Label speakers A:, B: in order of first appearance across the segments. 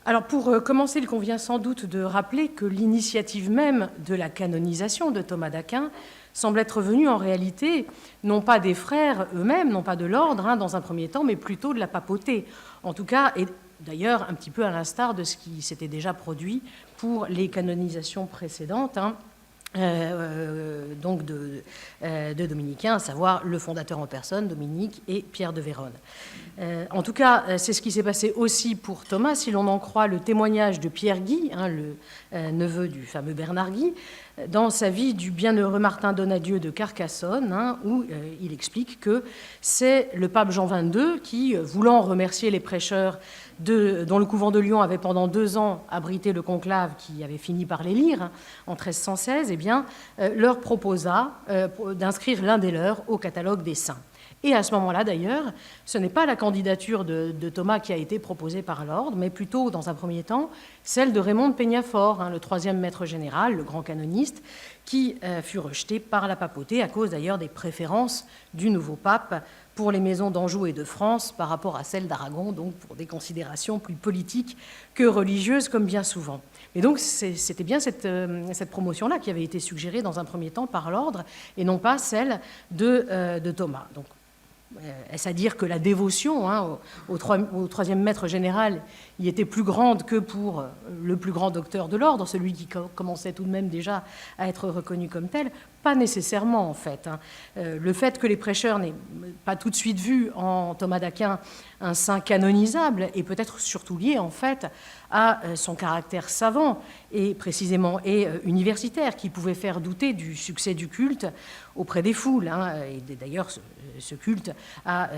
A: Alors pour commencer, il convient sans doute de rappeler que l'initiative même de la canonisation de Thomas d'Aquin semble être venue en réalité non pas des frères eux-mêmes, non pas de l'ordre dans un premier temps, mais plutôt de la papauté. En tout cas, et d'ailleurs un petit peu à l'instar de ce qui s'était déjà produit pour les canonisations précédentes, donc de dominicains, à savoir le fondateur en personne, Dominique, et Pierre de Vérone. En tout cas, c'est ce qui s'est passé aussi pour Thomas, si l'on en croit le témoignage de Pierre Guy, le neveu du fameux Bernard Guy, dans sa vie du bienheureux Martin Donadieu de Carcassonne, où il explique que c'est le pape Jean XXII qui, voulant remercier les prêcheurs dont le couvent de Lyon avait pendant 2 ans abrité le conclave qui avait fini par l'élire en 1316, leur proposa d'inscrire l'un des leurs au catalogue des saints. Et à ce moment-là, d'ailleurs, ce n'est pas la candidature de Thomas qui a été proposée par l'ordre, mais plutôt, dans un premier temps, celle de Raymond de Peñafort, le 3e maître général, le grand canoniste, qui fut rejeté par la papauté, à cause d'ailleurs des préférences du nouveau pape pour les maisons d'Anjou et de France par rapport à celles d'Aragon, donc pour des considérations plus politiques que religieuses, comme bien souvent. Et donc c'était bien cette promotion-là qui avait été suggérée dans un premier temps par l'ordre, et non pas celle de Thomas. Donc, est-ce à dire que la dévotion au 3e maître général y était plus grande que pour le plus grand docteur de l'ordre, celui qui commençait tout de même déjà à être reconnu comme tel? Pas nécessairement, en fait. Le fait que les prêcheurs n'aient pas tout de suite vu en Thomas d'Aquin un saint canonisable est peut-être surtout lié, en fait, à son caractère savant et précisément universitaire, qui pouvait faire douter du succès du culte auprès des foules. Et d'ailleurs, ce culte a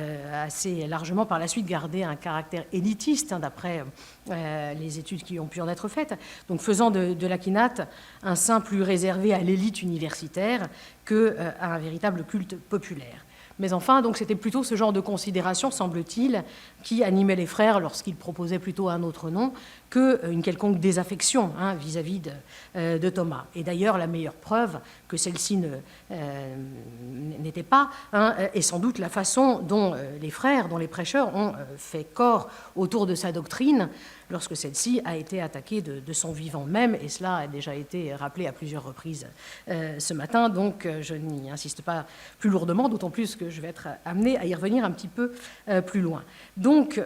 A: assez largement par la suite gardé un caractère élitiste, d'après les études qui ont pu en être faites, donc faisant de l'Aquinate un saint plus réservé à l'élite universitaire qu'à un véritable culte populaire. Mais enfin, donc c'était plutôt ce genre de considération, semble-t-il, qui animait les frères lorsqu'ils proposaient plutôt un autre nom qu'une quelconque désaffection vis-à-vis de Thomas. Et d'ailleurs, la meilleure preuve que celle-ci n'était pas est sans doute la façon dont les frères, dont les prêcheurs ont fait corps autour de sa doctrine lorsque celle-ci a été attaquée de son vivant même, et cela a déjà été rappelé à plusieurs reprises ce matin, donc je n'y insiste pas plus lourdement, d'autant plus que je vais être amenée à y revenir un petit peu plus loin. Donc,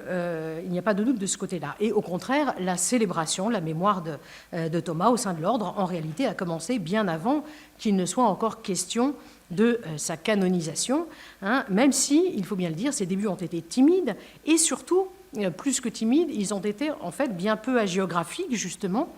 A: il n'y a pas de doute de ce côté-là. Et au contraire, la célébration, la mémoire de Thomas au sein de l'ordre, en réalité, a commencé bien avant qu'il ne soit encore question de sa canonisation, même si, il faut bien le dire, ses débuts ont été timides, et surtout, plus que timides, ils ont été en fait bien peu hagiographiques, justement,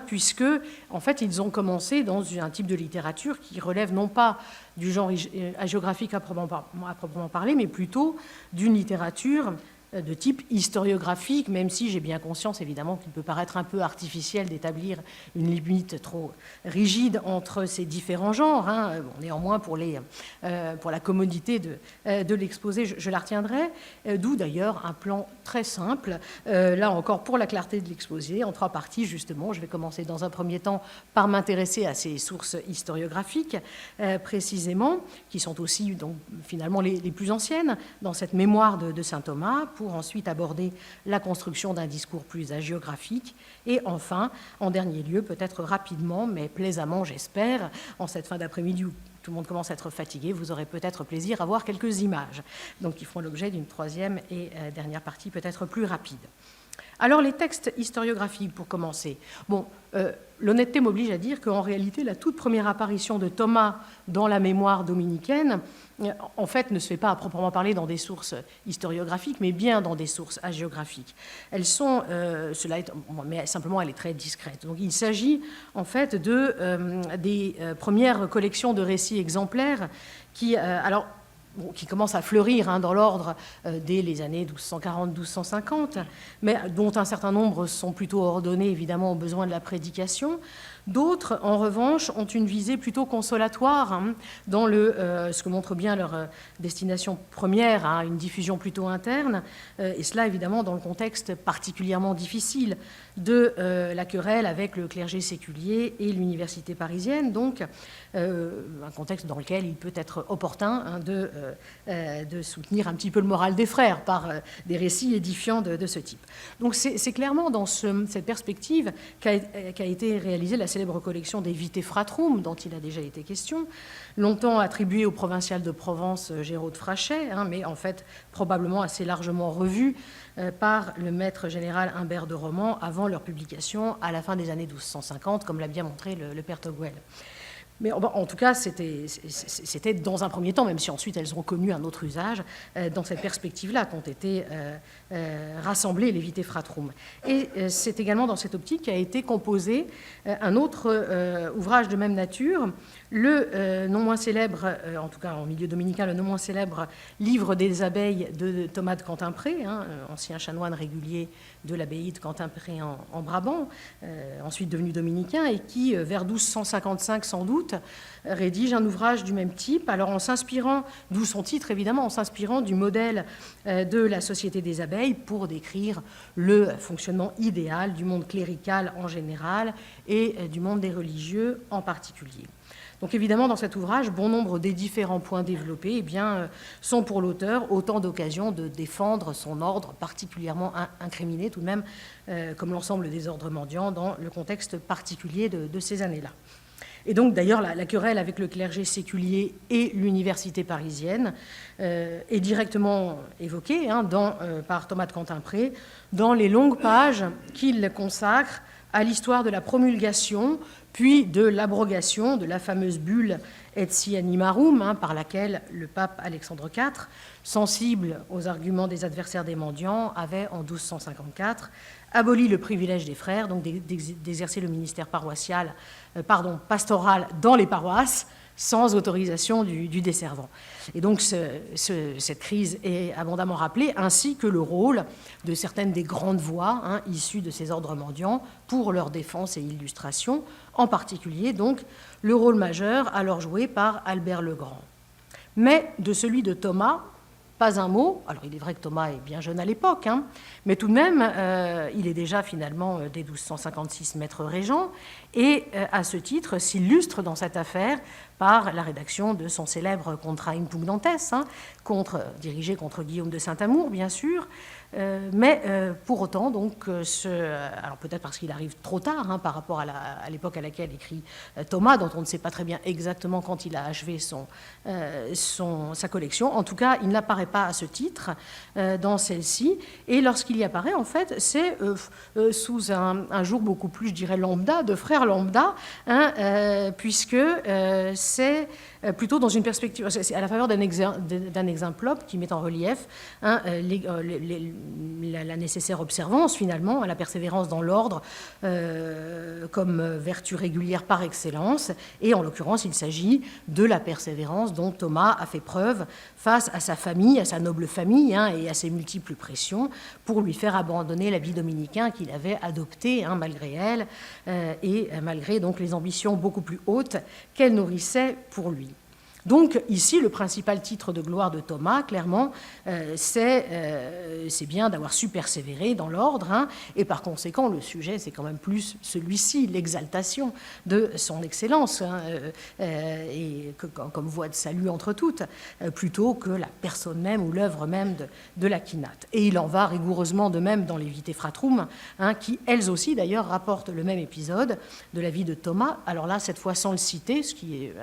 A: puisque en fait ils ont commencé dans un type de littérature qui relève non pas du genre hagiographique à proprement parler, mais plutôt d'une littérature de type historiographique, même si j'ai bien conscience évidemment qu'il peut paraître un peu artificiel d'établir une limite trop rigide entre ces différents genres. Néanmoins, pour la commodité de l'exposé, je la retiendrai, d'où d'ailleurs un plan très simple, là encore pour la clarté de l'exposé, en 3 parties justement. Je vais commencer dans un premier temps par m'intéresser à ces sources historiographiques, précisément, qui sont aussi donc, finalement les plus anciennes dans cette mémoire de saint Thomas, pour ensuite aborder la construction d'un discours plus hagiographique, et enfin, en dernier lieu, peut-être rapidement, mais plaisamment, j'espère, en cette fin d'après-midi où tout le monde commence à être fatigué, vous aurez peut-être plaisir à voir quelques images, donc qui feront l'objet d'une 3e et dernière partie peut-être plus rapide. Alors, les textes historiographiques, pour commencer. Bon, l'honnêteté m'oblige à dire qu'en réalité, la toute première apparition de Thomas dans la mémoire dominicaine, en fait, ne se fait pas à proprement parler dans des sources historiographiques, mais bien dans des sources hagiographiques. Elles sont, mais simplement, elle est très discrète. Donc, il s'agit, en fait, des premières collections de récits exemplaires qui, qui commencent à fleurir dans l'ordre dès les années 1240-1250, mais dont un certain nombre sont plutôt ordonnés, évidemment, aux besoins de la prédication. D'autres, en revanche, ont une visée plutôt consolatoire dans ce que montre bien leur destination première, une diffusion plutôt interne, et cela, évidemment, dans le contexte particulièrement difficile de la querelle avec le clergé séculier et l'université parisienne, donc un contexte dans lequel il peut être opportun de soutenir un petit peu le moral des frères par des récits édifiants de ce type. Donc c'est clairement dans cette perspective qu'a été réalisée la célèbre collection des Vitae Fratrum, dont il a déjà été question, longtemps attribuée au provincial de Provence Géraud de Frachet, mais en fait probablement assez largement revue par le maître général Humbert de Roman avant leur publication à la fin des années 1250, comme l'a bien montré le père Togwell. Mais en tout cas, c'était dans un premier temps, même si ensuite elles ont connu un autre usage, dans cette perspective-là qu'ont été rassemblées les Vitae Fratrum. Et c'est également dans cette optique qu'a été composé un autre ouvrage de même nature, le non moins célèbre, en tout cas en milieu dominicain, le non moins célèbre Livre des abeilles de Thomas de Cantimpré, ancien chanoine régulier de l'abbaye de Cantimpré en Brabant, ensuite devenu dominicain, et qui, vers 1255 sans doute, rédige un ouvrage du même type, alors en s'inspirant, d'où son titre évidemment, en s'inspirant du modèle de la Société des abeilles pour décrire le fonctionnement idéal du monde clérical en général et du monde des religieux en particulier. Donc évidemment, dans cet ouvrage, bon nombre des différents points développés sont pour l'auteur autant d'occasions de défendre son ordre particulièrement incriminé, tout de même, comme l'ensemble des ordres mendiants, dans le contexte particulier de ces années-là. Et donc, d'ailleurs, la querelle avec le clergé séculier et l'université parisienne est directement évoquée par Thomas de Cantimpré dans les longues pages qu'il consacre à l'histoire de la promulgation, puis de l'abrogation de la fameuse bulle Etsi Animarum, par laquelle le pape Alexandre IV, sensible aux arguments des adversaires des mendiants, avait, en 1254, aboli le privilège des frères, donc d'exercer le ministère pastoral dans les paroisses, sans autorisation du desservant. Et donc cette crise est abondamment rappelée, ainsi que le rôle de certaines des grandes voix issues de ces ordres mendiants pour leur défense et illustration, en particulier donc le rôle majeur alors joué par Albert le Grand. Mais de celui de Thomas, pas un mot. Alors il est vrai que Thomas est bien jeune à l'époque, mais tout de même, il est déjà finalement dès 1256 maître régent, et à ce titre s'illustre dans cette affaire par la rédaction de son célèbre Contra Impugnantes, dirigé contre Guillaume de Saint-Amour, bien sûr, mais pour autant, donc, alors peut-être parce qu'il arrive trop tard par rapport à l'époque à laquelle écrit Thomas, dont on ne sait pas très bien exactement quand il a achevé sa collection. En tout cas, il n'apparaît pas à ce titre dans celle-ci, et lorsqu'il y apparaît, en fait, c'est sous un jour beaucoup plus, je dirais, lambda, de frères lambda, puisque c'est plutôt dans une perspective, c'est à la faveur d'un exemplope qui met en relief la nécessaire observance, finalement, à la persévérance dans l'ordre comme vertu régulière par excellence. Et en l'occurrence, il s'agit de la persévérance dont Thomas a fait preuve face à sa famille, à sa noble famille, et à ses multiples pressions, pour lui faire abandonner l'habit dominicain qu'il avait adopté, malgré elle, et malgré donc les ambitions beaucoup plus hautes qu'elle nourrissait pour lui. Donc ici, le principal titre de gloire de Thomas, clairement, c'est bien d'avoir su persévérer dans l'ordre, et par conséquent, le sujet, c'est quand même plus celui-ci, l'exaltation de son excellence, et comme voie de salut entre toutes, plutôt que la personne même ou l'œuvre même de la quinate. Et il en va rigoureusement de même dans les Vitae Fratrum, qui, elles aussi, d'ailleurs, rapportent le même épisode de la vie de Thomas, alors là, cette fois sans le citer, ce qui est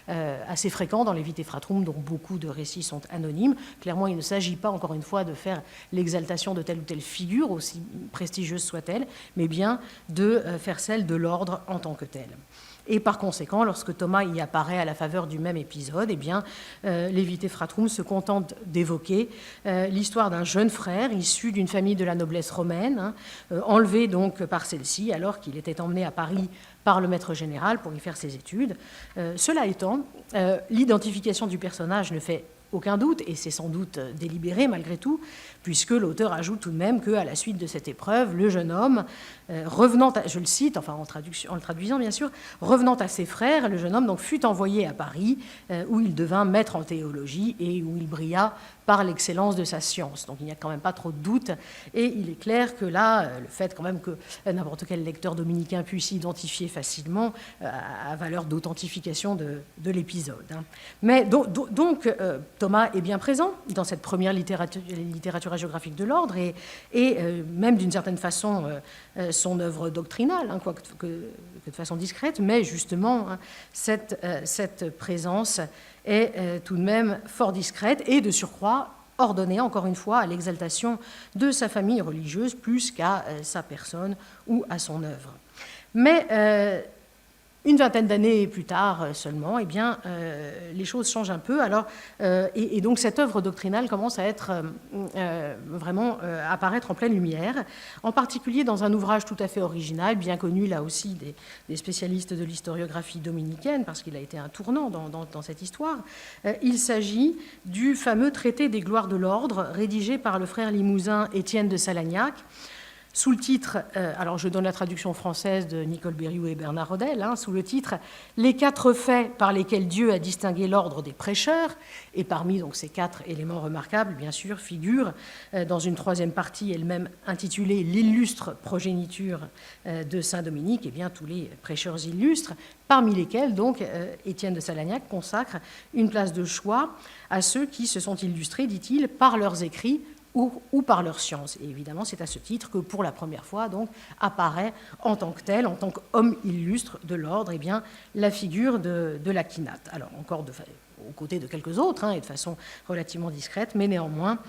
A: assez fréquent dans les Vitae Fratrum, dont beaucoup de récits sont anonymes. Clairement, il ne s'agit pas, encore une fois, de faire l'exaltation de telle ou telle figure, aussi prestigieuse soit-elle, mais bien de faire celle de l'ordre en tant que tel. Et par conséquent, lorsque Thomas y apparaît à la faveur du même épisode, les Vitae Fratrum se contentent d'évoquer l'histoire d'un jeune frère issu d'une famille de la noblesse romaine, enlevé donc par celle-ci alors qu'il était emmené à Paris par le maître général pour y faire ses études. Cela étant, l'identification du personnage ne fait aucun doute, et c'est sans doute délibéré malgré tout, puisque l'auteur ajoute tout de même qu'à la suite de cette épreuve, le jeune homme, revenant, je le cite, enfin en le traduisant bien sûr, revenant à ses frères, le jeune homme donc fut envoyé à Paris, où il devint maître en théologie et où il brilla par l'excellence de sa science. Donc il n'y a quand même pas trop de doute, et il est clair que là, le fait quand même que n'importe quel lecteur dominicain puisse s'identifier facilement a valeur d'authentification de l'épisode. Mais donc Thomas est bien présent dans cette première littérature hagiographique de l'ordre, et même d'une certaine façon son œuvre doctrinale, quoique que de façon discrète, mais justement cette présence est tout de même fort discrète et de surcroît ordonnée, encore une fois, à l'exaltation de sa famille religieuse plus qu'à sa personne ou à son œuvre. Mais une vingtaine d'années plus tard seulement, eh bien, les choses changent un peu. Alors, et donc cette œuvre doctrinale commence à être vraiment apparaître en pleine lumière, en particulier dans un ouvrage tout à fait original, bien connu là aussi des spécialistes de l'historiographie dominicaine, parce qu'il a été un tournant dans cette histoire. Il s'agit du fameux traité des gloires de l'ordre, rédigé par le frère limousin Étienne de Salagnac, sous le titre, alors je donne la traduction française de Nicole Berrioux et Bernard Rodel, sous le titre « Les 4 faits par lesquels Dieu a distingué l'ordre des prêcheurs », et parmi donc, ces 4 éléments remarquables, bien sûr, figure dans une troisième partie, elle-même intitulée « L'illustre progéniture de Saint-Dominique », eh bien tous les prêcheurs illustres, parmi lesquels donc Étienne de Salagnac consacre une place de choix à ceux qui se sont illustrés, dit-il, par leurs écrits, ou par leur science. Et évidemment, c'est à ce titre que, pour la première fois, donc, apparaît en tant que tel, en tant qu'homme illustre de l'ordre, eh bien, la figure de l'Aquinate. Alors, encore aux côtés de quelques autres, et de façon relativement discrète, mais néanmoins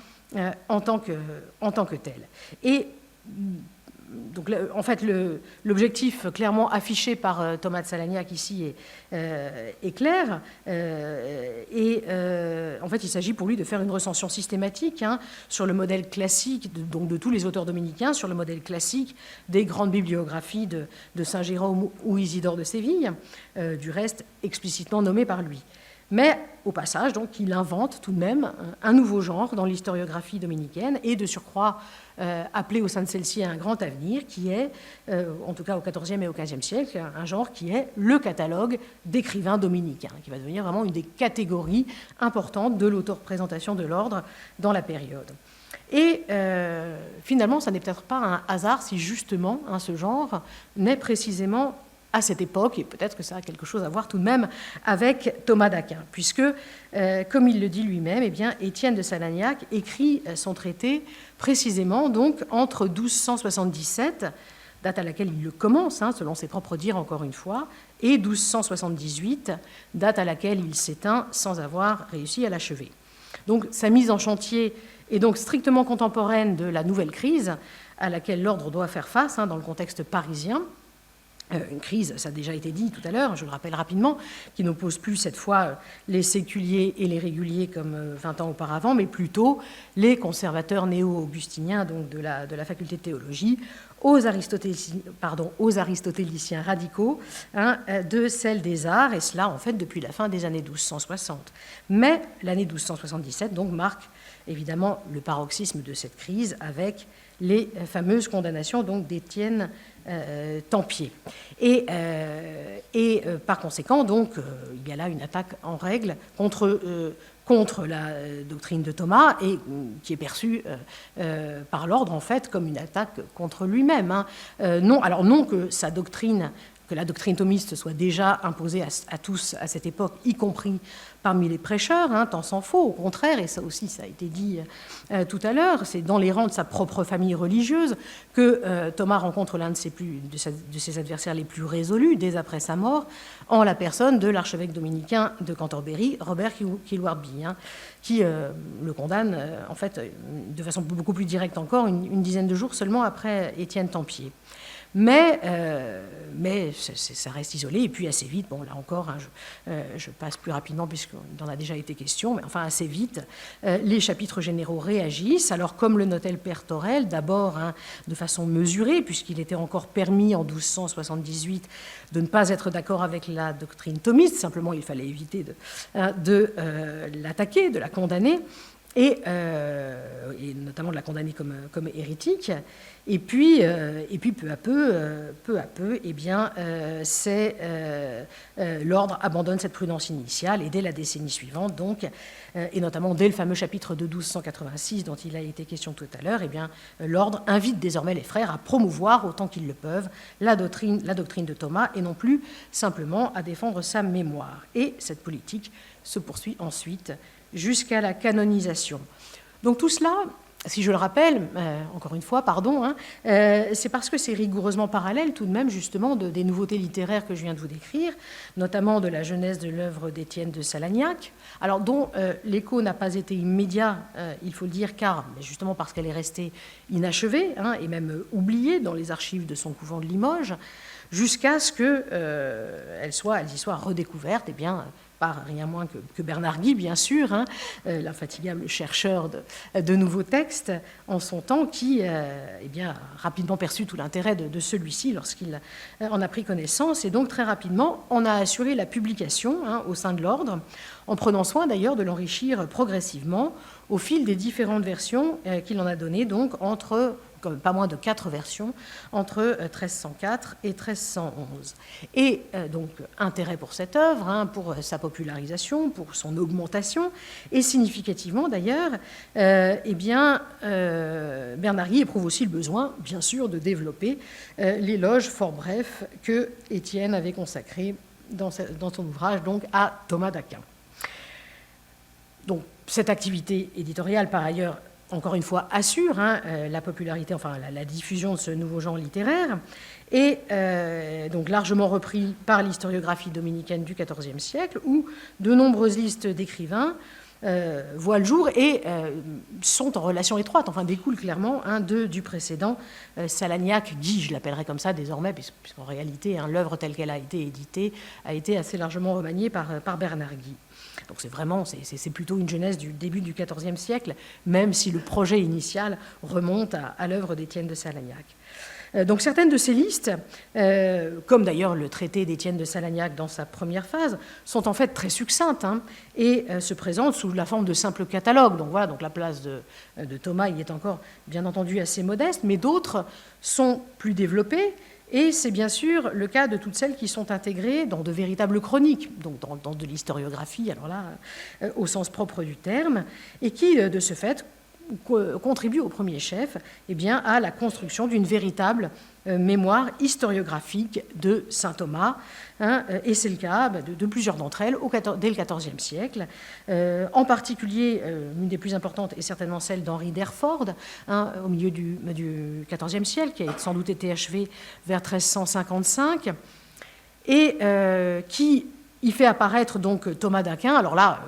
A: en tant que tel. Et donc, en fait, l'objectif clairement affiché par Thomas de Salagnac ici est clair. En fait, il s'agit pour lui de faire une recension systématique sur le modèle classique donc de tous les auteurs dominicains, sur le modèle classique des grandes bibliographies de Saint Jérôme ou Isidore de Séville, du reste explicitement nommé par lui. Mais au passage, donc, il invente tout de même un nouveau genre dans l'historiographie dominicaine et de surcroît appelé au sein de celle-ci à un grand avenir, qui est, en tout cas au XIVe et au XVe siècle, un genre qui est le catalogue d'écrivains dominicains, qui va devenir vraiment une des catégories importantes de l'auto-représentation de l'ordre dans la période. Et finalement, ça n'est peut-être pas un hasard si justement ce genre n'est précisément à cette époque, et peut-être que ça a quelque chose à voir tout de même avec Thomas d'Aquin, puisque, comme il le dit lui-même, eh bien, Étienne de Salagnac écrit son traité précisément donc entre 1277, date à laquelle il le commence, selon ses propres dires encore une fois, et 1278, date à laquelle il s'éteint sans avoir réussi à l'achever. Donc sa mise en chantier est donc strictement contemporaine de la nouvelle crise à laquelle l'ordre doit faire face dans le contexte parisien. Une crise, ça a déjà été dit tout à l'heure, je le rappelle rapidement, qui n'oppose plus cette fois les séculiers et les réguliers comme 20 ans auparavant, mais plutôt les conservateurs néo-augustiniens donc de la faculté de théologie aux aristotéliciens radicaux de celle des arts, et cela en fait depuis la fin des années 1260. Mais l'année 1277 donc marque évidemment le paroxysme de cette crise avec les fameuses condamnations donc d'Étienne Tempier. Et par conséquent, donc, il y a là une attaque en règle contre la doctrine de Thomas et qui est perçue par l'ordre en fait comme une attaque contre lui-même. Non que sa doctrine, que la doctrine thomiste soit déjà imposée à tous à cette époque, y compris parmi les prêcheurs, tant s'en faut, au contraire, et ça aussi ça a été dit tout à l'heure, c'est dans les rangs de sa propre famille religieuse que Thomas rencontre l'un de ses adversaires les plus résolus dès après sa mort, en la personne de l'archevêque dominicain de Cantorbéry, Robert Kilwarby, qui le condamne en fait de façon beaucoup plus directe encore, une dizaine de jours seulement après Étienne Tempier. Mais ça reste isolé, et puis assez vite, bon là encore, je passe plus rapidement puisqu'il en a déjà été question, mais enfin assez vite, les chapitres généraux réagissent. Alors comme le notait le père Torel, d'abord de façon mesurée, puisqu'il était encore permis en 1278 de ne pas être d'accord avec la doctrine thomiste, simplement il fallait éviter de l'attaquer, de la condamner. et notamment de la condamner comme hérétique. Et puis peu à peu, eh bien, l'ordre abandonne cette prudence initiale, et dès la décennie suivante, donc, et notamment dès le fameux chapitre de 1286 dont il a été question tout à l'heure, eh bien, l'ordre invite désormais les frères à promouvoir autant qu'ils le peuvent la doctrine de Thomas, et non plus simplement à défendre sa mémoire. Et cette politique se poursuit ensuite jusqu'à la canonisation. Donc tout cela, si je le rappelle, encore une fois, pardon, c'est parce que c'est rigoureusement parallèle tout de même justement des nouveautés littéraires que je viens de vous décrire, notamment de la genèse de l'œuvre d'Étienne de Salagnac, alors dont l'écho n'a pas été immédiat, il faut le dire, car justement parce qu'elle est restée inachevée, et même oubliée dans les archives de son couvent de Limoges, jusqu'à ce qu'elle y soit redécouverte, par rien moins que Bernard Guy, bien sûr, l'infatigable chercheur de nouveaux textes en son temps, qui a rapidement perçu tout l'intérêt de celui-ci lorsqu'il en a pris connaissance. Et donc, très rapidement, on a assuré la publication au sein de l'ordre, en prenant soin d'ailleurs de l'enrichir progressivement au fil des différentes versions qu'il en a données, donc entre pas moins de 4 versions, entre 1304 et 1311. Et donc, intérêt pour cette œuvre, pour sa popularisation, pour son augmentation, et significativement d'ailleurs, Bernard Guy éprouve aussi le besoin, bien sûr, de développer l'éloge fort bref que Étienne avait consacré dans son ouvrage donc, à Thomas d'Aquin. Donc, cette activité éditoriale, par ailleurs, encore une fois, assure la popularité, enfin la diffusion de ce nouveau genre littéraire, et donc largement repris par l'historiographie dominicaine du XIVe siècle, où de nombreuses listes d'écrivains voient le jour et sont en relation étroite, enfin découlent clairement du précédent Salagnac-Guy, je l'appellerai comme ça désormais, puisqu'en réalité, l'œuvre telle qu'elle a été éditée a été assez largement remaniée par Bernard Guy. Donc c'est plutôt une genèse du début du XIVe siècle, même si le projet initial remonte à l'œuvre d'Étienne de Salagnac. Donc certaines de ces listes, comme d'ailleurs le traité d'Étienne de Salagnac dans sa première phase, sont en fait très succinctes et se présentent sous la forme de simples catalogues. Donc voilà, donc la place de Thomas y est encore bien entendu assez modeste, mais d'autres sont plus développées. Et c'est bien sûr le cas de toutes celles qui sont intégrées dans de véritables chroniques, donc dans de l'historiographie, alors là, au sens propre du terme, et qui, de ce fait, contribuent au premier chef à la construction d'une véritable mémoire historiographique de saint Thomas, et c'est le cas de plusieurs d'entre elles dès le XIVe siècle. En particulier, l'une des plus importantes est certainement celle d'Henri d'Hereford, au milieu du XIVe siècle, qui a sans doute été achevée vers 1355, et qui y fait apparaître donc Thomas d'Aquin. Alors là,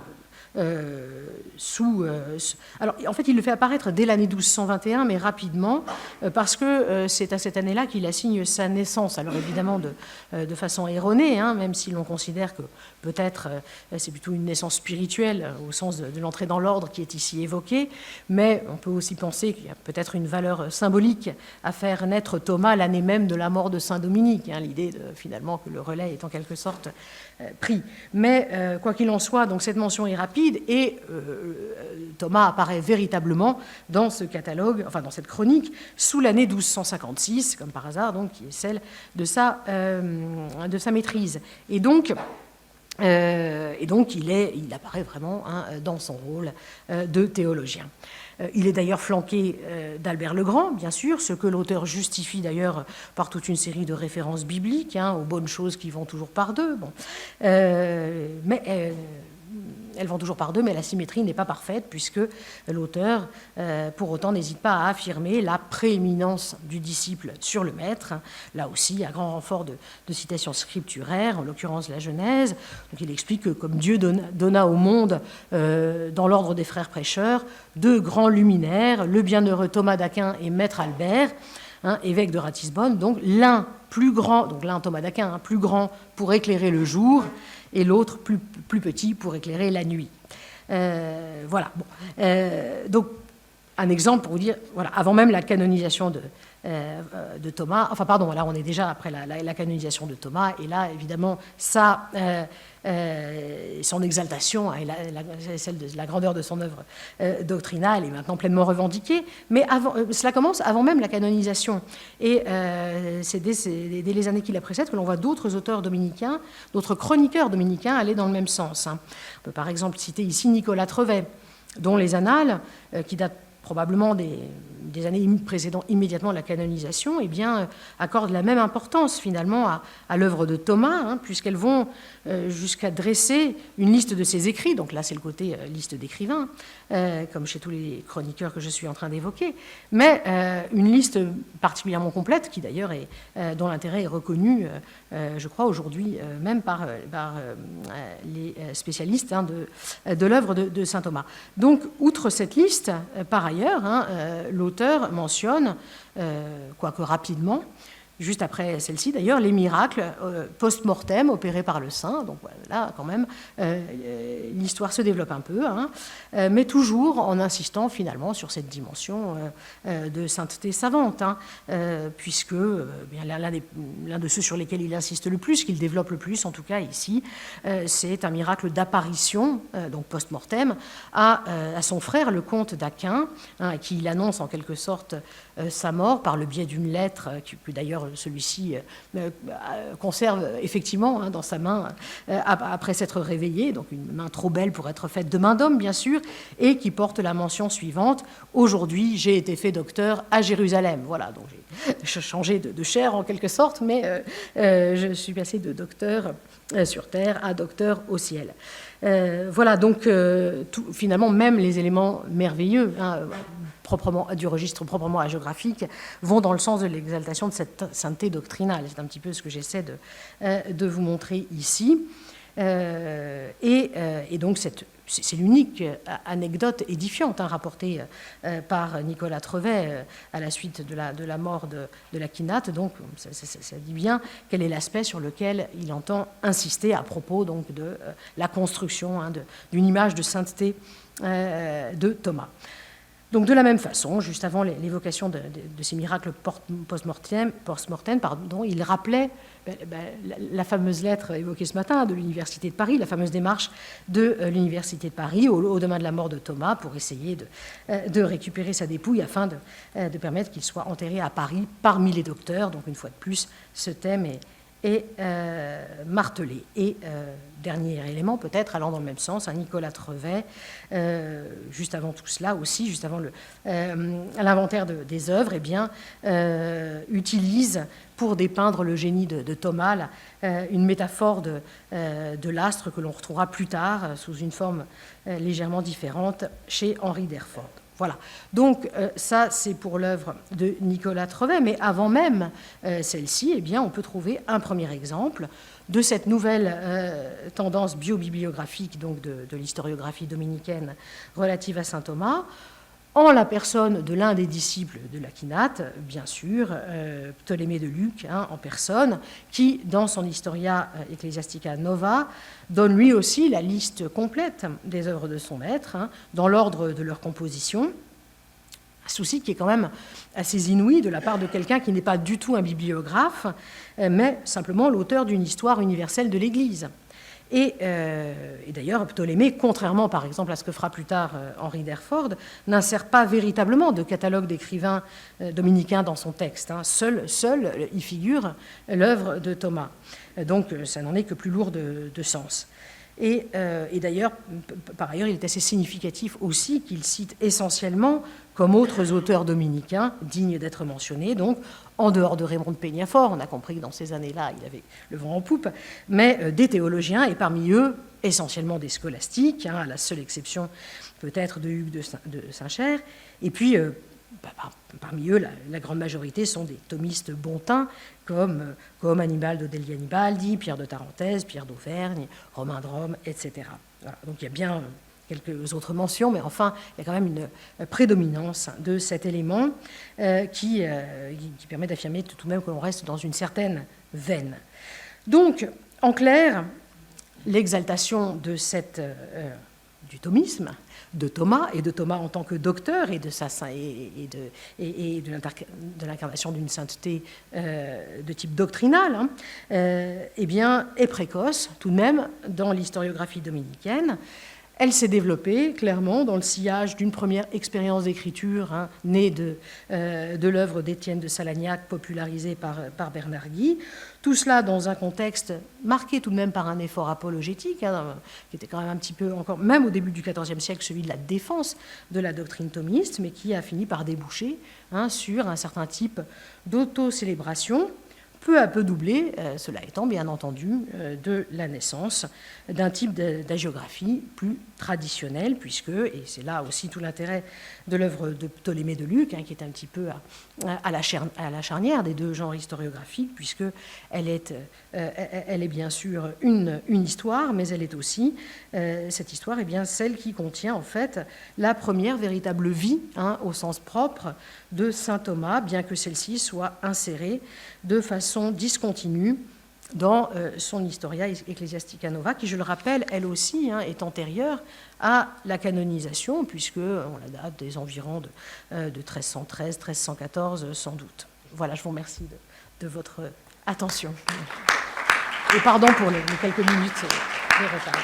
A: alors, en fait, il le fait apparaître dès l'année 1221, mais rapidement, parce que c'est à cette année-là qu'il assigne sa naissance. Alors évidemment, de façon erronée, même si l'on considère que peut-être c'est plutôt une naissance spirituelle, au sens de l'entrée dans l'ordre qui est ici évoquée, mais on peut aussi penser qu'il y a peut-être une valeur symbolique à faire naître Thomas l'année même de la mort de saint Dominique, l'idée finalement que le relais est en quelque sorte pris. Mais quoi qu'il en soit, donc cette mention est rapide et Thomas apparaît véritablement dans ce catalogue, enfin dans cette chronique, sous l'année 1256, comme par hasard, donc, qui est celle de sa maîtrise. Et donc il apparaît vraiment dans son rôle de théologien. Il est d'ailleurs flanqué d'Albert le Grand, bien sûr, ce que l'auteur justifie d'ailleurs par toute une série de références bibliques, aux bonnes choses qui vont toujours par deux. Bon. Mais elles vont toujours par deux, mais la symétrie n'est pas parfaite, puisque l'auteur, pour autant, n'hésite pas à affirmer la prééminence du disciple sur le maître, là aussi, à grand renfort de citations scripturaires, en l'occurrence la Genèse. Donc il explique que comme Dieu donna au monde, dans l'ordre des frères prêcheurs, deux grands luminaires, le bienheureux Thomas d'Aquin et maître Albert, évêque de Ratisbonne, donc l'un plus grand, donc l'un Thomas d'Aquin, plus grand pour éclairer le jour, et l'autre plus petit pour éclairer la nuit. Voilà. Bon. Donc, un exemple pour vous dire, voilà, avant même la canonisation de Thomas. Enfin, pardon, là, on est déjà après la canonisation de Thomas, et là, évidemment, ça, son exaltation et celle de la grandeur de son œuvre doctrinale est maintenant pleinement revendiquée, mais cela commence avant même la canonisation. Et c'est dès les années qui la précèdent que l'on voit d'autres auteurs dominicains, d'autres chroniqueurs dominicains aller dans le même sens. On peut par exemple citer ici Nicolas Trevet, dont les annales, qui datent probablement des années précédant immédiatement la canonisation, eh bien, accordent la même importance finalement à l'œuvre de Thomas, puisqu'elles vont jusqu'à dresser une liste de ses écrits, donc là c'est le côté liste d'écrivains, comme chez tous les chroniqueurs que je suis en train d'évoquer, mais une liste particulièrement complète, qui d'ailleurs dont l'intérêt est reconnu, je crois aujourd'hui, même par les spécialistes de l'œuvre de saint Thomas. Donc, outre cette liste, par ailleurs, l'auteur mentionne, quoique rapidement, juste après celle-ci d'ailleurs, les miracles post-mortem opérés par le saint. Donc voilà, quand même, l'histoire se développe un peu, mais toujours en insistant finalement sur cette dimension de sainteté savante, puisque l'un de ceux sur lesquels il insiste le plus, qu'il développe le plus en tout cas ici, c'est un miracle d'apparition, donc post-mortem, à son frère, le comte d'Aquin, à qui il annonce en quelque sorte sa mort par le biais d'une lettre que d'ailleurs celui-ci conserve effectivement dans sa main après s'être réveillé, donc une main trop belle pour être faite de main d'homme bien sûr, et qui porte la mention suivante: aujourd'hui j'ai été fait docteur à Jérusalem. Voilà, donc j'ai changé de chair en quelque sorte, mais je suis passé de docteur sur terre à docteur au ciel. Voilà, donc finalement même les éléments merveilleux du registre proprement hagiographique vont dans le sens de l'exaltation de cette sainteté doctrinale. C'est un petit peu ce que j'essaie de vous montrer ici. Et donc c'est l'unique anecdote édifiante rapportée par Nicolas Trevet à la suite de la mort de l'Aquinate. Donc ça dit bien quel est l'aspect sur lequel il entend insister à propos donc, de la construction d'une image de sainteté de Thomas. Donc de la même façon, juste avant l'évocation de ces miracles post-mortem, il rappelait la fameuse lettre évoquée ce matin de l'Université de Paris, la fameuse démarche de l'Université de Paris au lendemain de la mort de Thomas pour essayer de récupérer sa dépouille afin de permettre qu'il soit enterré à Paris parmi les docteurs. Donc une fois de plus, ce thème est martelé. Et dernier élément peut-être allant dans le même sens, Nicolas Trevet, juste avant tout cela aussi, juste avant l'inventaire des œuvres, eh bien, utilise pour dépeindre le génie de Thomas une métaphore de l'astre que l'on retrouvera plus tard sous une forme légèrement différente chez Henri d'Herford. Voilà, donc ça c'est pour l'œuvre de Nicolas Trevet, mais avant même celle-ci, eh bien, on peut trouver un premier exemple de cette nouvelle tendance biobibliographique donc de l'historiographie dominicaine relative à saint Thomas, en la personne de l'un des disciples de l'Aquinate, bien sûr, Ptolémée de Luc, en personne, qui, dans son Historia Ecclesiastica Nova, donne lui aussi la liste complète des œuvres de son maître, dans l'ordre de leur composition. Un souci qui est quand même assez inouï de la part de quelqu'un qui n'est pas du tout un bibliographe, mais simplement l'auteur d'une histoire universelle de l'Église. Et d'ailleurs, Ptolémée, contrairement par exemple à ce que fera plus tard Henri d'Herford, n'insère pas véritablement de catalogue d'écrivains dominicains dans son texte. Seul y figure l'œuvre de Thomas. Donc ça n'en est que plus lourd de sens. Et d'ailleurs, par ailleurs, il est assez significatif aussi qu'il cite essentiellement, comme autres auteurs dominicains dignes d'être mentionnés, donc en dehors de Raymond de Peñafort, on a compris que dans ces années-là, il avait le vent en poupe, mais des théologiens, et parmi eux, essentiellement des scolastiques, à la seule exception peut-être de Hugues de Saint-Cher, et puis parmi eux, la grande majorité sont des thomistes bontins, comme Annibal Dodelli Annibaldi, Pierre de Tarentaise, Pierre d'Auvergne, Romain de Rome, etc. Voilà, donc il y a bien quelques autres mentions, mais enfin, il y a quand même une prédominance de cet élément qui permet d'affirmer tout de même que l'on reste dans une certaine veine. Donc, en clair, l'exaltation de du thomisme, de Thomas en tant que docteur et de l'incarnation d'une sainteté de type doctrinal, hein, eh bien, est précoce tout de même dans l'historiographie dominicaine. Elle s'est développée clairement dans le sillage d'une première expérience d'écriture, hein, née de l'œuvre d'Étienne de Salagnac, popularisée par Bernard Guy. Tout cela dans un contexte marqué tout de même par un effort apologétique, hein, qui était quand même un petit peu encore, même au début du XIVe siècle, celui de la défense de la doctrine thomiste, mais qui a fini par déboucher, hein, sur un certain type d'autocélébration, peu à peu doublé, cela étant bien entendu, de la naissance d'un type d'hagiographie plus traditionnelle, puisque, et c'est là aussi tout l'intérêt de l'œuvre de Ptolémée de Luc, hein, qui est un petit peu à la charnière des deux genres historiographiques, puisqu'elle est bien sûr une histoire, mais elle est aussi, cette histoire est bien celle qui contient en fait la première véritable vie, hein, au sens propre, de saint Thomas, bien que celle-ci soit insérée de façon discontinue dans son Historia Ecclesiastica Nova, qui, je le rappelle, elle aussi, hein, est antérieure à la canonisation, puisqu'on la date des environs de 1313, 1314, sans doute. Voilà, je vous remercie de votre attention. Et pardon pour les quelques minutes de retard.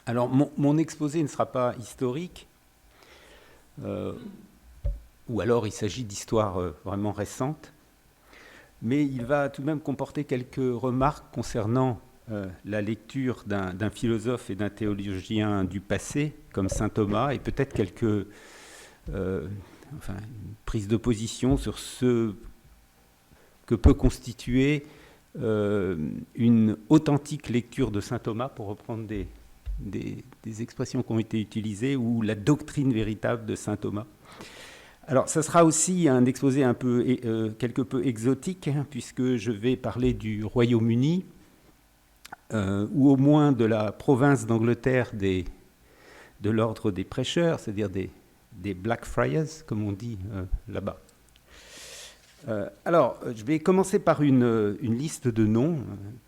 B: Alors, mon exposé ne sera pas historique, ou alors il s'agit d'histoires vraiment récentes, mais il va tout de même comporter quelques remarques concernant la lecture d'un philosophe et d'un théologien du passé, comme saint Thomas, et peut-être quelques prises de position sur ce que peut constituer une authentique lecture de saint Thomas, pour reprendre des expressions qui ont été utilisées, ou la doctrine véritable de saint Thomas. Alors, ça sera aussi un exposé quelque peu exotique, hein, puisque je vais parler du Royaume-Uni, ou au moins de la province d'Angleterre de l'ordre des prêcheurs, c'est-à-dire des Blackfriars, comme on dit là-bas. Alors, je vais commencer par une liste de noms.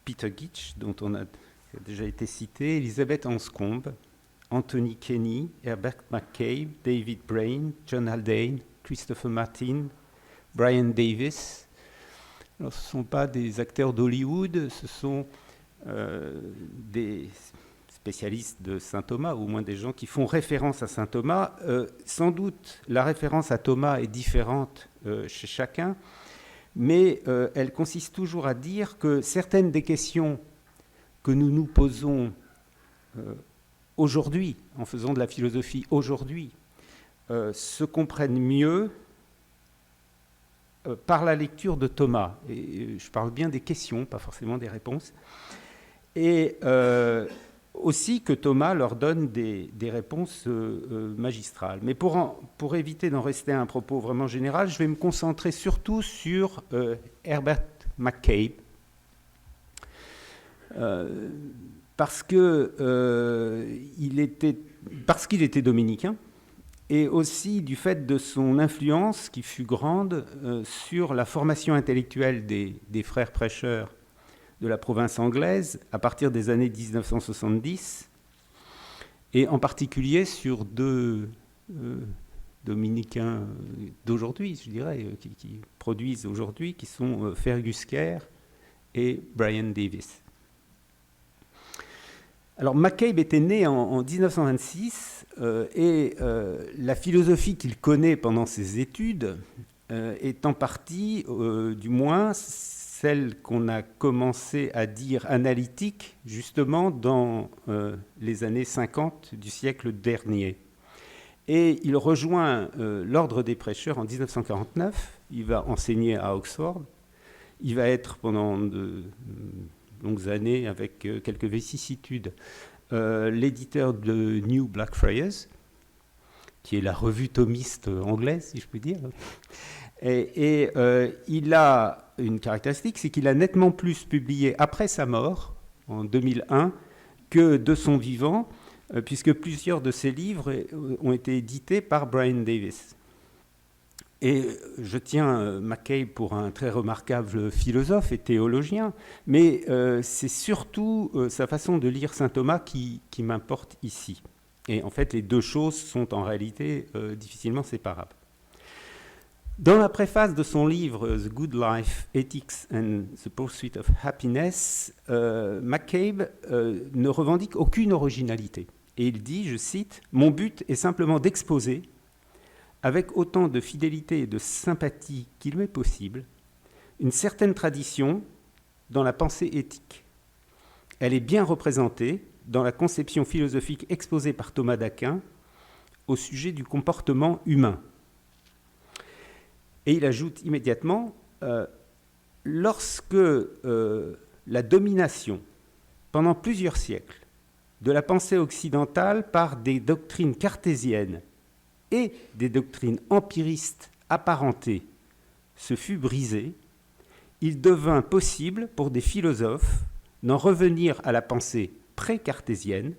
B: Peter Gitch, dont on a déjà été cité, Elizabeth Anscombe, Anthony Kenny, Herbert McCabe, David Brain, John Haldane, Christopher Martin, Brian Davis. Alors, ce ne sont pas des acteurs d'Hollywood, ce sont des spécialistes de saint Thomas, ou au moins des gens qui font référence à saint Thomas. Sans doute, la référence à Thomas est différente chez chacun, mais elle consiste toujours à dire que certaines des questions que nous nous posons aujourd'hui, en faisant de la philosophie aujourd'hui, se comprennent mieux par la lecture de Thomas. Et je parle bien des questions, pas forcément des réponses. Et aussi que Thomas leur donne des réponses magistrales. Mais pour éviter d'en rester à un propos vraiment général, je vais me concentrer surtout sur Herbert McCabe, parce qu'il était dominicain, et aussi du fait de son influence qui fut grande sur la formation intellectuelle des frères prêcheurs de la province anglaise à partir des années 1970, et en particulier sur deux dominicains d'aujourd'hui, je dirais, qui produisent aujourd'hui, qui sont Fergus Kerr et Brian Davis. Alors, McCabe était né en 1926 et la philosophie qu'il connaît pendant ses études est en partie, du moins, celle qu'on a commencé à dire analytique, justement, dans les années 50 du siècle dernier. Et il rejoint l'ordre des prêcheurs en 1949. Il va enseigner à Oxford. Il va être pendant de longues années, avec quelques vicissitudes, l'éditeur de New Blackfriars, qui est la revue thomiste anglaise, si je puis dire. Et il a une caractéristique, c'est qu'il a nettement plus publié après sa mort, en 2001, que de son vivant, puisque plusieurs de ses livres ont été édités par Brian Davis. Et je tiens McCabe pour un très remarquable philosophe et théologien, mais c'est surtout sa façon de lire saint Thomas qui m'importe ici. Et en fait, les deux choses sont en réalité difficilement séparables. Dans la préface de son livre The Good Life, Ethics and the Pursuit of Happiness, McCabe ne revendique aucune originalité. Et il dit, je cite, « Mon but est simplement d'exposer, avec autant de fidélité et de sympathie qu'il m'est possible, une certaine tradition dans la pensée éthique. Elle est bien représentée dans la conception philosophique exposée par Thomas d'Aquin au sujet du comportement humain. » Et il ajoute immédiatement, lorsque la domination, pendant plusieurs siècles, de la pensée occidentale par des doctrines cartésiennes et des doctrines empiristes apparentées se fut brisée, il devint possible pour des philosophes d'en revenir à la pensée pré-cartésienne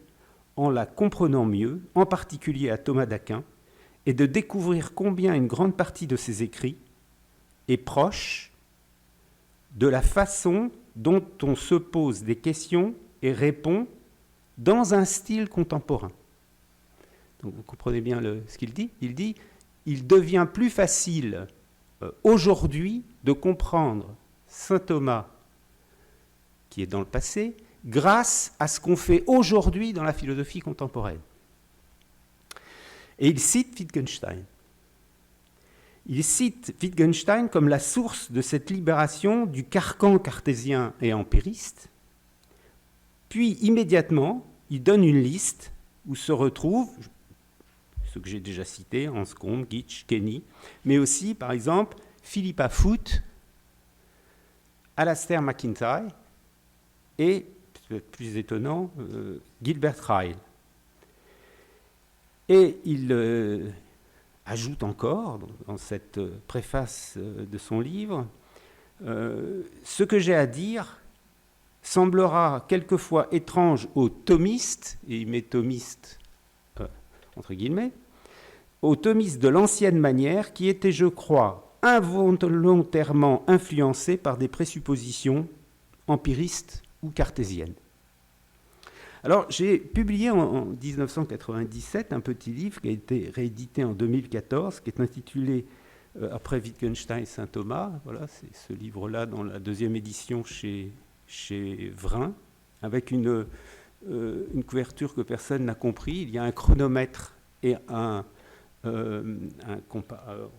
B: en la comprenant mieux, en particulier à Thomas d'Aquin, et de découvrir combien une grande partie de ses écrits est proche de la façon dont on se pose des questions et répond dans un style contemporain. Donc vous comprenez bien ce qu'il dit. Il dit « Il devient plus facile aujourd'hui de comprendre saint Thomas qui est dans le passé grâce à ce qu'on fait aujourd'hui dans la philosophie contemporaine. » Et il cite Wittgenstein. Il cite Wittgenstein comme la source de cette libération du carcan cartésien et empiriste. Puis, immédiatement, il donne une liste où se retrouvent ceux que j'ai déjà cités, Anscombe, Gitsch, Kenny, mais aussi, par exemple, Philippa Foot, Alastair MacIntyre et, peut-être plus étonnant, Gilbert Ryle. Et il ajoute encore, dans cette préface de son livre, ce que j'ai à dire semblera quelquefois étrange aux thomistes, et il met thomistes entre guillemets, aux thomistes de l'ancienne manière qui étaient, je crois, involontairement influencés par des présuppositions empiristes ou cartésiennes. Alors, j'ai publié en 1997 un petit livre qui a été réédité en 2014, qui est intitulé Après Wittgenstein, saint Thomas. Voilà, c'est ce livre-là dans la deuxième édition chez Vrin, avec une couverture que personne n'a compris. Il y a un chronomètre et en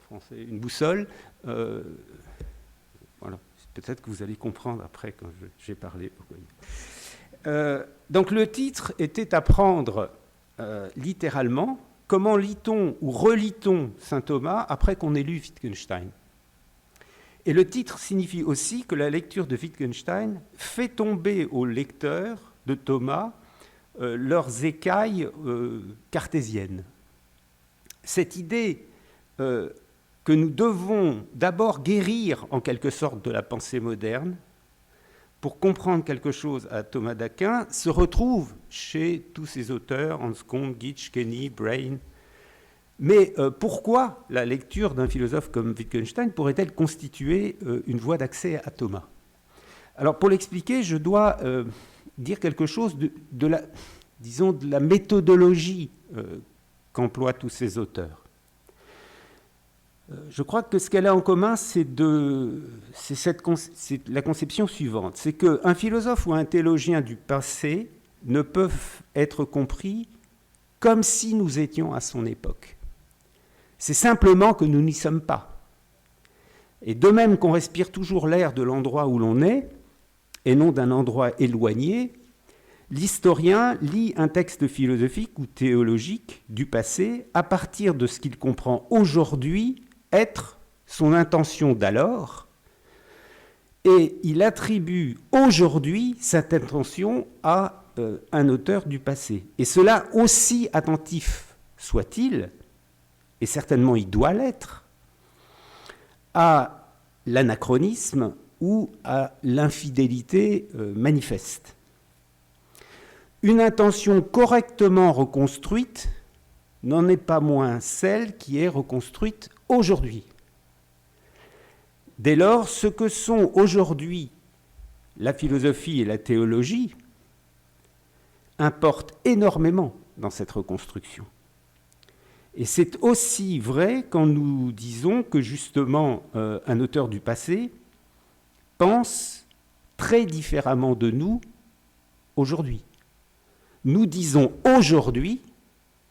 B: français, une boussole. Voilà. Peut-être que vous allez comprendre après quand j'ai parlé. Donc le titre était à prendre littéralement. Comment lit-on ou relit-on saint Thomas après qu'on ait lu Wittgenstein ? Et le titre signifie aussi que la lecture de Wittgenstein fait tomber aux lecteurs de Thomas leurs écailles cartésiennes. Cette idée que nous devons d'abord guérir en quelque sorte de la pensée moderne pour comprendre quelque chose à Thomas d'Aquin se retrouve chez tous ces auteurs, Anscombe, Gitsch, Kenny, Brain. Mais pourquoi la lecture d'un philosophe comme Wittgenstein pourrait-elle constituer une voie d'accès à Thomas ? Alors pour l'expliquer, je dois dire quelque chose de la méthodologie qu'emploient tous ces auteurs. Je crois que ce qu'elle a en commun, c'est la conception suivante. C'est qu'un philosophe ou un théologien du passé ne peuvent être compris comme si nous étions à son époque. C'est simplement que nous n'y sommes pas. Et de même qu'on respire toujours l'air de l'endroit où l'on est, et non d'un endroit éloigné, l'historien lit un texte philosophique ou théologique du passé à partir de ce qu'il comprend aujourd'hui être son intention d'alors, et il attribue aujourd'hui cette intention à un auteur du passé. Et cela, aussi attentif soit-il, et certainement il doit l'être, à l'anachronisme ou à l'infidélité manifeste. Une intention correctement reconstruite n'en est pas moins celle qui est reconstruite aujourd'hui. Dès lors, ce que sont aujourd'hui la philosophie et la théologie importent énormément dans cette reconstruction. Et c'est aussi vrai quand nous disons que justement un auteur du passé pense très différemment de nous aujourd'hui. Nous disons aujourd'hui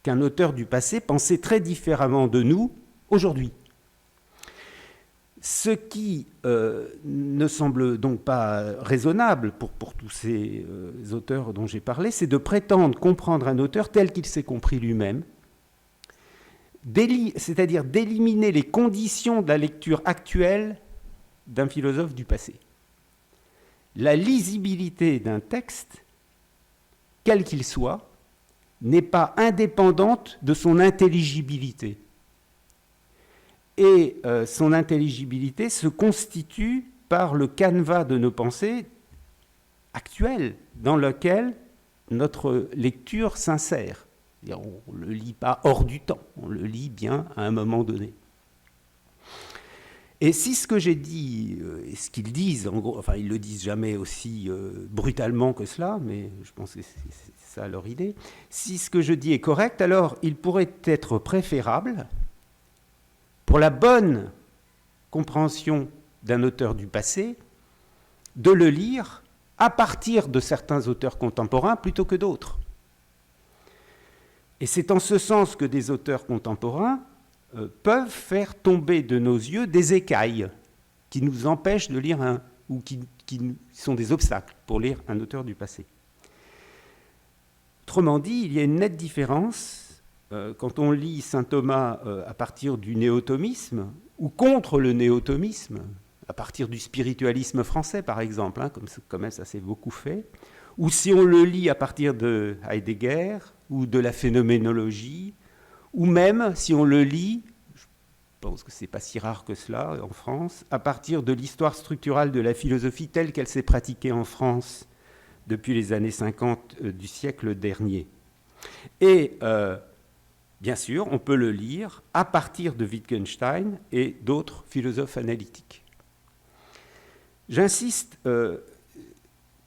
B: qu'un auteur du passé pensait très différemment de nous aujourd'hui. Ce qui ne semble donc pas raisonnable pour tous ces auteurs dont j'ai parlé, c'est de prétendre comprendre un auteur tel qu'il s'est compris lui-même, c'est-à-dire d'éliminer les conditions de la lecture actuelle d'un philosophe du passé. La lisibilité d'un texte, quel qu'il soit, n'est pas indépendante de son intelligibilité. Et son intelligibilité se constitue par le canevas de nos pensées actuelles, dans lequel notre lecture s'insère. On ne le lit pas hors du temps, on le lit bien à un moment donné. Et si ce que j'ai dit, et ce qu'ils disent, en gros, enfin ils ne le disent jamais aussi brutalement que cela, mais je pense que c'est ça leur idée, si ce que je dis est correct, alors il pourrait être préférable, pour la bonne compréhension d'un auteur du passé, de le lire à partir de certains auteurs contemporains plutôt que d'autres. Et c'est en ce sens que des auteurs contemporains peuvent faire tomber de nos yeux des écailles qui nous empêchent de lire ou qui sont des obstacles pour lire un auteur du passé. Autrement dit, il y a une nette différence quand on lit saint Thomas à partir du néo-thomisme ou contre le néo-thomisme, à partir du spiritualisme français par exemple, comme même ça s'est beaucoup fait, ou si on le lit à partir de Heidegger ou de la phénoménologie, ou même si on le lit, je pense que ce n'est pas si rare que cela en France, à partir de l'histoire structurale de la philosophie telle qu'elle s'est pratiquée en France depuis les années 50 du siècle dernier. Et bien sûr, on peut le lire à partir de Wittgenstein et d'autres philosophes analytiques. J'insiste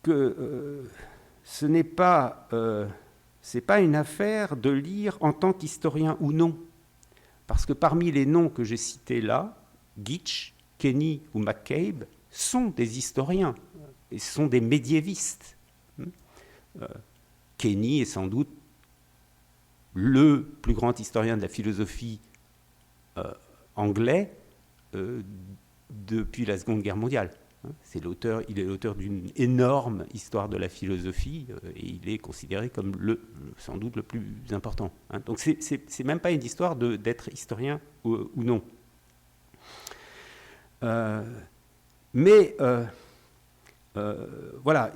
B: que ce n'est pas une affaire de lire en tant qu'historien ou non. Parce que parmi les noms que j'ai cités là, Gitsch, Kenny ou McCabe sont des historiens et sont des médiévistes. Kenny est sans doute le plus grand historien de la philosophie anglais depuis la Seconde Guerre mondiale. Il est l'auteur d'une énorme histoire de la philosophie et il est considéré comme sans doute le plus important. Donc c'est même pas une histoire d'être historien ou non. Mais voilà,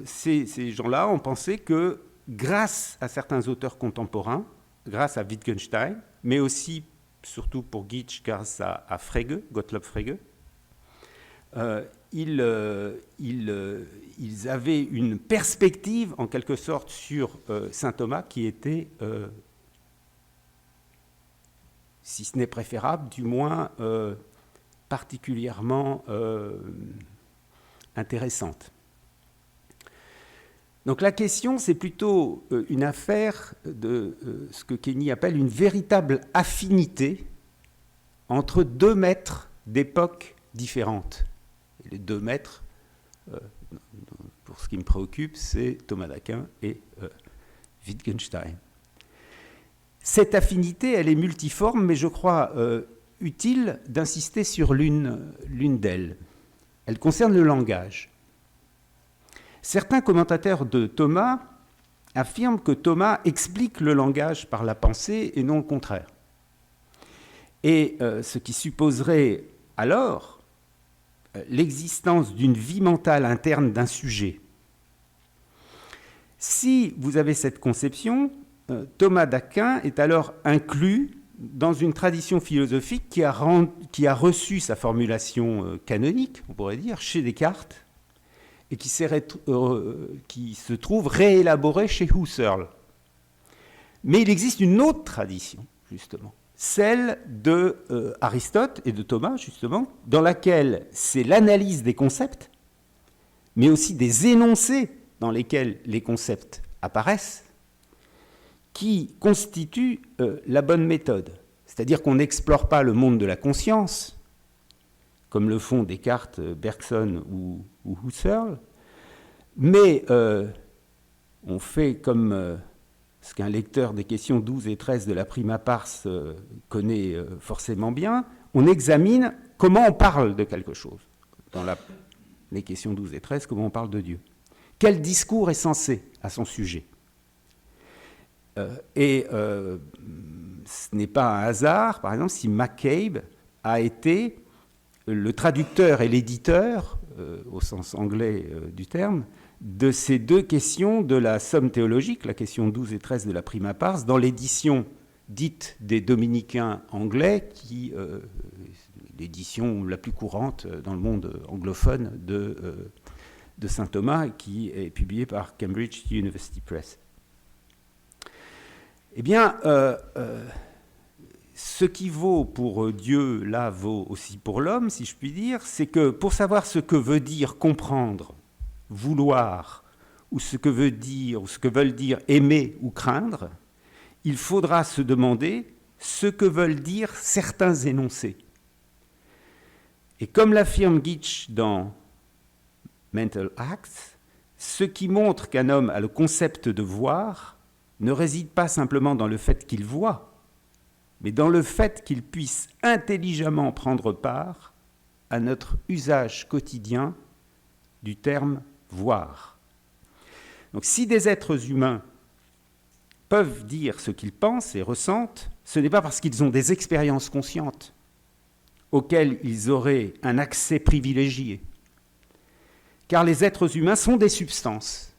B: ces gens-là ont pensé que grâce à certains auteurs contemporains, grâce à Wittgenstein, mais aussi, surtout pour Gitsch, grâce à Frege, Gottlob Frege, ils avaient une perspective, en quelque sorte, sur saint Thomas qui était, si ce n'est préférable, du moins particulièrement intéressante. Donc la question, c'est plutôt une affaire de ce que Kenny appelle une véritable affinité entre deux maîtres d'époques différentes. Et les deux maîtres, pour ce qui me préoccupe, c'est Thomas d'Aquin et Wittgenstein. Cette affinité, elle est multiforme, mais je crois utile d'insister sur l'une d'elles. Elle concerne le langage. Certains commentateurs de Thomas affirment que Thomas explique le langage par la pensée et non le contraire. Et ce qui supposerait alors l'existence d'une vie mentale interne d'un sujet. Si vous avez cette conception, Thomas d'Aquin est alors inclus dans une tradition philosophique qui a reçu sa formulation canonique, on pourrait dire, chez Descartes, et qui se trouve réélaborée chez Husserl. Mais il existe une autre tradition, justement, celle de Aristote et de Thomas, justement, dans laquelle c'est l'analyse des concepts, mais aussi des énoncés dans lesquels les concepts apparaissent, qui constituent la bonne méthode. C'est-à-dire qu'on n'explore pas le monde de la conscience, comme le font Descartes, Bergson ou Husserl, mais on fait comme ce qu'un lecteur des questions 12 et 13 de la Prima Pars connaît forcément bien, on examine comment on parle de quelque chose. Dans les questions 12 et 13, comment on parle de Dieu. Quel discours est censé à son sujet ? Ce n'est pas un hasard, par exemple, si McCabe a été le traducteur et l'éditeur, au sens anglais du terme, de ces deux questions de la somme théologique, la question 12 et 13 de la Prima Pars, dans l'édition dite des dominicains anglais, qui l'édition la plus courante dans le monde anglophone de saint Thomas, qui est publiée par Cambridge University Press. Eh bien, ce qui vaut pour Dieu, là, vaut aussi pour l'homme, si je puis dire, c'est que pour savoir ce que veut dire comprendre, vouloir, ou ce que veut dire, ou ce que veulent dire aimer ou craindre, il faudra se demander ce que veulent dire certains énoncés. Et comme l'affirme Gitsch dans Mental Acts, ce qui montre qu'un homme a le concept de voir ne réside pas simplement dans le fait qu'il voit, mais dans le fait qu'il puisse intelligemment prendre part à notre usage quotidien du terme voir. Donc si des êtres humains peuvent dire ce qu'ils pensent et ressentent, ce n'est pas parce qu'ils ont des expériences conscientes auxquelles ils auraient un accès privilégié, car les êtres humains sont des substances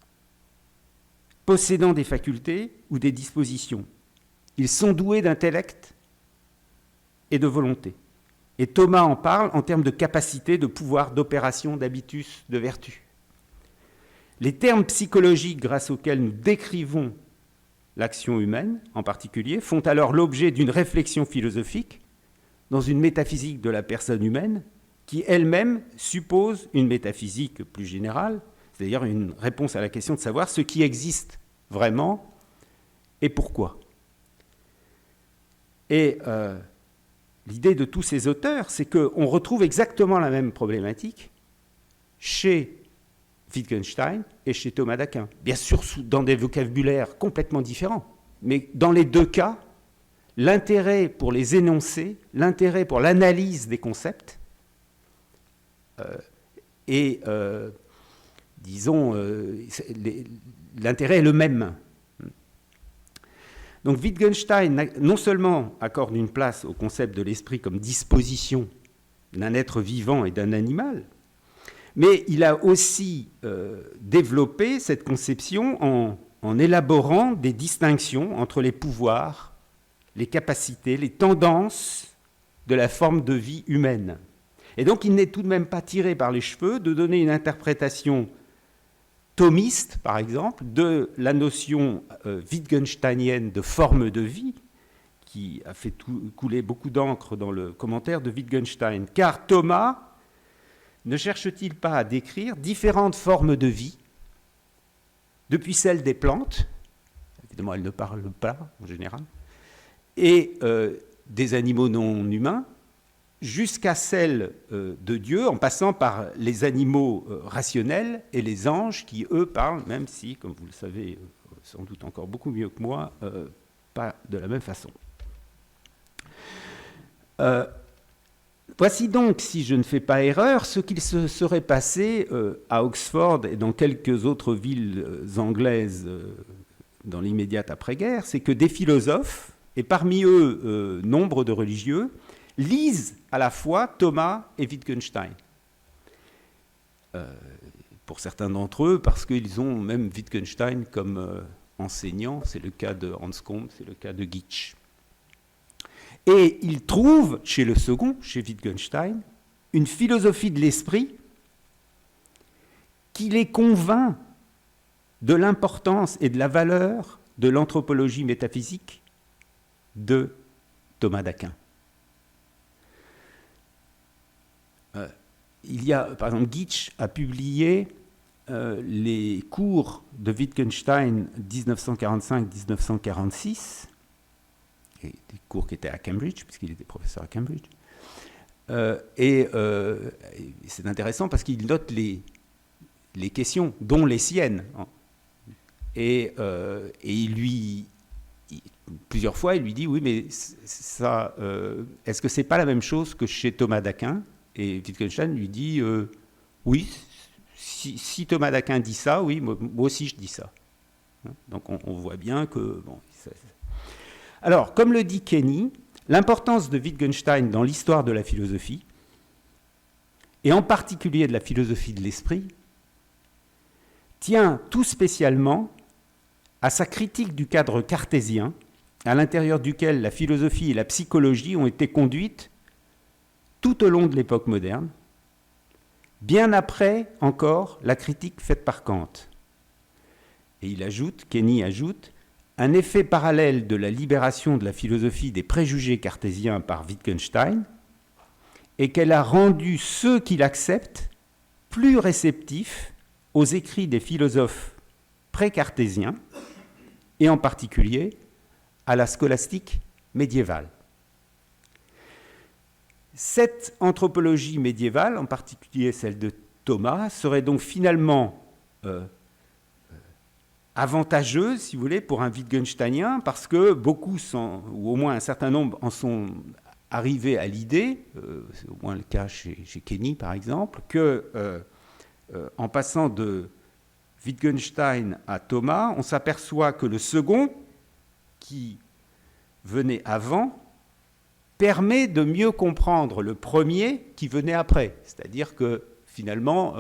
B: possédant des facultés ou des dispositions. Ils sont doués d'intellect et de volonté. Et Thomas en parle en termes de capacité, de pouvoir, d'opération, d'habitus, de vertu. Les termes psychologiques grâce auxquels nous décrivons l'action humaine, en particulier, font alors l'objet d'une réflexion philosophique dans une métaphysique de la personne humaine qui elle-même suppose une métaphysique plus générale, c'est-à-dire une réponse à la question de savoir ce qui existe vraiment et pourquoi. Et l'idée de tous ces auteurs, c'est qu'on retrouve exactement la même problématique chez Wittgenstein et chez Thomas d'Aquin. Bien sûr, dans des vocabulaires complètement différents, mais dans les deux cas, l'intérêt pour les énoncés, l'intérêt pour l'analyse des concepts l'intérêt est le même. Donc Wittgenstein non seulement accorde une place au concept de l'esprit comme disposition d'un être vivant et d'un animal, mais il a aussi développé cette conception en élaborant des distinctions entre les pouvoirs, les capacités, les tendances de la forme de vie humaine. Et donc il n'est tout de même pas tiré par les cheveux de donner une interprétation thomiste, par exemple, de la notion wittgensteinienne de forme de vie, qui a fait couler beaucoup d'encre dans le commentaire de Wittgenstein. Car Thomas ne cherche-t-il pas à décrire différentes formes de vie, depuis celle des plantes, évidemment elles ne parlent pas en général, et des animaux non humains, jusqu'à celle de Dieu, en passant par les animaux rationnels et les anges qui, eux, parlent, même si, comme vous le savez sans doute encore beaucoup mieux que moi, pas de la même façon. Voici donc, si je ne fais pas erreur, ce qu'il se serait passé à Oxford et dans quelques autres villes anglaises dans l'immédiate après-guerre, c'est que des philosophes, et parmi eux nombre de religieux, lisent à la fois Thomas et Wittgenstein. Pour certains d'entre eux, parce qu'ils ont même Wittgenstein comme enseignant, c'est le cas de Hanscombe, c'est le cas de Gitsch. Et ils trouvent, chez le second, chez Wittgenstein, une philosophie de l'esprit qui les convainc de l'importance et de la valeur de l'anthropologie métaphysique de Thomas d'Aquin. Il y a, par exemple, Gitsch a publié les cours de Wittgenstein 1945-1946, des cours qui étaient à Cambridge, puisqu'il était professeur à Cambridge. Et c'est intéressant parce qu'il note les questions, dont les siennes. Et plusieurs fois, il lui dit, oui, mais ça, est-ce que c'est pas la même chose que chez Thomas d'Aquin? Et Wittgenstein lui dit, oui, si Thomas d'Aquin dit ça, oui, moi aussi je dis ça. Donc on voit bien que... Bon, alors, comme le dit Kenny, l'importance de Wittgenstein dans l'histoire de la philosophie, et en particulier de la philosophie de l'esprit, tient tout spécialement à sa critique du cadre cartésien, à l'intérieur duquel la philosophie et la psychologie ont été conduites tout au long de l'époque moderne, bien après encore la critique faite par Kant. Et Kenny ajoute, un effet parallèle de la libération de la philosophie des préjugés cartésiens par Wittgenstein est qu'elle a rendu ceux qui l'acceptent plus réceptifs aux écrits des philosophes pré-cartésiens, et en particulier à la scolastique médiévale. Cette anthropologie médiévale, en particulier celle de Thomas, serait donc finalement avantageuse, si vous voulez, pour un Wittgensteinien, parce que beaucoup, ou au moins un certain nombre, en sont arrivés à l'idée, c'est au moins le cas chez Kenny par exemple, que en passant de Wittgenstein à Thomas, on s'aperçoit que le second, qui venait avant, permet de mieux comprendre le premier qui venait après. C'est-à-dire que finalement,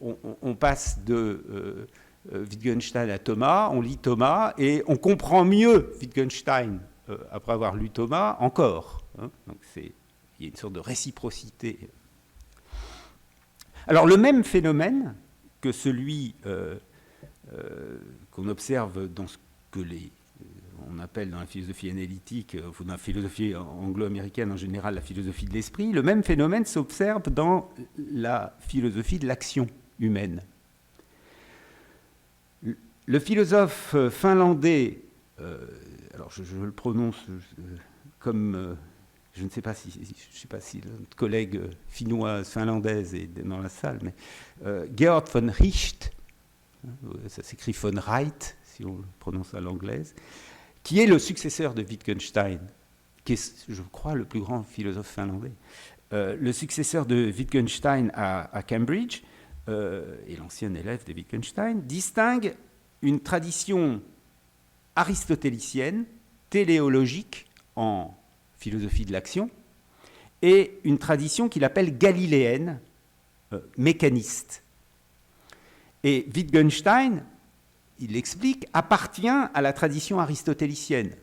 B: on passe de Wittgenstein à Thomas, on lit Thomas, et on comprend mieux Wittgenstein après avoir lu Thomas encore. Donc il y a une sorte de réciprocité. Alors le même phénomène que celui qu'on observe dans ce que on appelle dans la philosophie analytique, ou dans la philosophie anglo-américaine en général, la philosophie de l'esprit, le même phénomène s'observe dans la philosophie de l'action humaine. Le philosophe finlandais, alors je le prononce comme, je ne sais pas si notre collègue finnoise, finlandaise est dans la salle, mais Georg von Richt, ça s'écrit von Reit, si on le prononce à l'anglaise, qui est le successeur de Wittgenstein, qui est, je crois, le plus grand philosophe finlandais. Le successeur de Wittgenstein à Cambridge, et l'ancien élève de Wittgenstein, distingue une tradition aristotélicienne, téléologique en philosophie de l'action, et une tradition qu'il appelle galiléenne, mécaniste. Et Wittgenstein, il l'explique, appartient à la tradition aristotélicienne,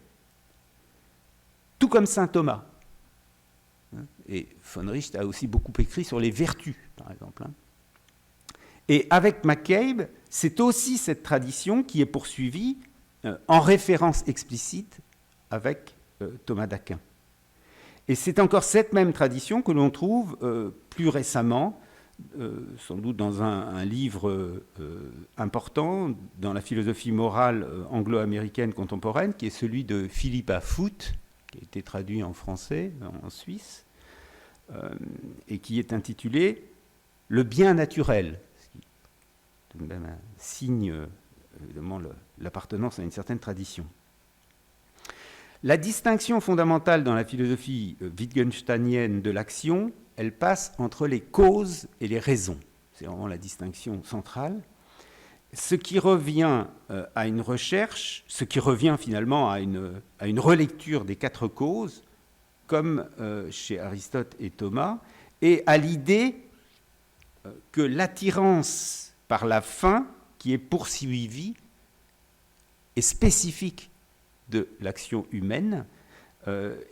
B: tout comme saint Thomas. Et von Richt a aussi beaucoup écrit sur les vertus, par exemple. Et avec McCabe, c'est aussi cette tradition qui est poursuivie en référence explicite avec Thomas d'Aquin. Et c'est encore cette même tradition que l'on trouve plus récemment, sans doute dans un livre important dans la philosophie morale anglo-américaine contemporaine, qui est celui de Philippa Foot, qui a été traduit en français en Suisse, et qui est intitulé « Le bien naturel », ce qui est tout de même un signe, évidemment, l'appartenance à une certaine tradition. La distinction fondamentale dans la philosophie wittgensteinienne de l'action, elle passe entre les causes et les raisons. C'est vraiment la distinction centrale. Ce qui revient à une recherche, ce qui revient finalement à une relecture des quatre causes, comme chez Aristote et Thomas, et à l'idée que l'attirance par la fin qui est poursuivie est spécifique de l'action humaine,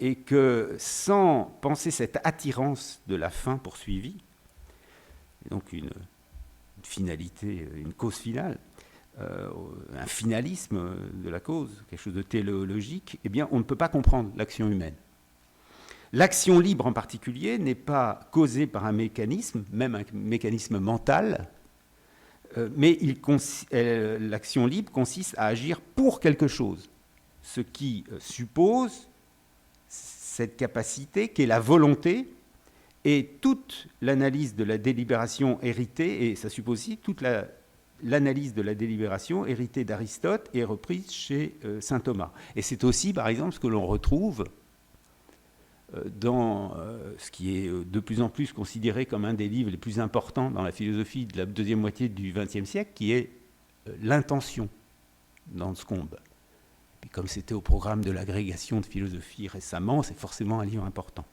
B: et que sans penser cette attirance de la fin poursuivie, donc une finalité, une cause finale, un finalisme de la cause, quelque chose de téléologique, eh bien, on ne peut pas comprendre l'action humaine. L'action libre en particulier n'est pas causée par un mécanisme, même un mécanisme mental, mais l'action libre consiste à agir pour quelque chose, ce qui suppose cette capacité qu'est la volonté, et toute l'analyse de la délibération héritée, et ça suppose aussi toute l'analyse de la délibération héritée d'Aristote est reprise chez saint Thomas. Et c'est aussi, par exemple, ce que l'on retrouve dans ce qui est de plus en plus considéré comme un des livres les plus importants dans la philosophie de la deuxième moitié du XXe siècle, qui est l'intention d'Anscombe. Et comme c'était au programme de l'agrégation de philosophie récemment, c'est forcément un livre important.